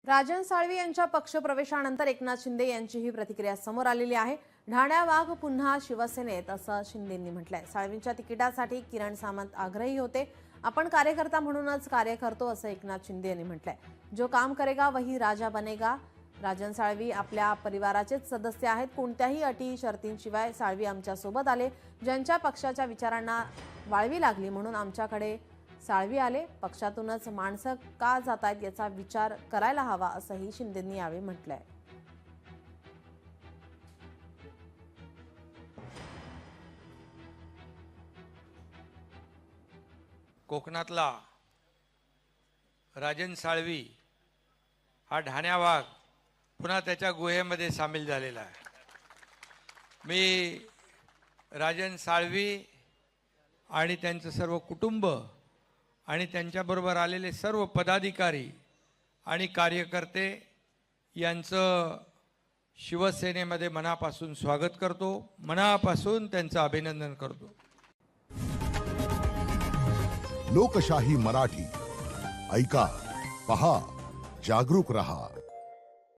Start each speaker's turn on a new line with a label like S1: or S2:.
S1: राजन साळवी यांच्या पक्षप्रवेशानंतर एकनाथ शिंदे यांची ही प्रतिक्रिया समोर आलेली आहे। ढाण्या वाघ पुन्हा शिवसेनेत असं शिंदेंनी म्हटलंय। साळवींच्या तिकिटासाठी किरण सामंत आग्रही होते। आपण कार्यकर्ता म्हणूनच कार्य करतो असं एकनाथ शिंदे यांनी म्हटलंय। जो काम करेगा वही राजा बनेगा। राजन साळवी आपल्या परिवाराचेच सदस्य आहेत। कोणत्याही अटी शर्तींशिवाय साळवी आमच्या सोबत आले। ज्यांच्या पक्षाच्या विचारांना वाळवी लागली म्हणून आमच्याकडे साळवी आले। पक्षातूनच माणसं का जात आहेत याचा विचार करायला हवा असंही शिंदेंनी यावेळी म्हटलंय।
S2: कोकणातला राजन साळवी हा ढाण्या वाघ पुन्हा त्याच्या गुहेमध्ये सामील झालेला आहे। मी राजन साळवी आणि त्यांचं सर्व कुटुंब आणि त्यांच्याबरोबर आलेले सर्व पदाधिकारी आणि कार्यकर्ते यांचं शिवसेनेमध्ये मनापासून स्वागत करतो, मनापासून त्यांचं अभिनंदन करतो।
S3: लोकशाही मराठी ऐका, पहा, जागरूक रहा।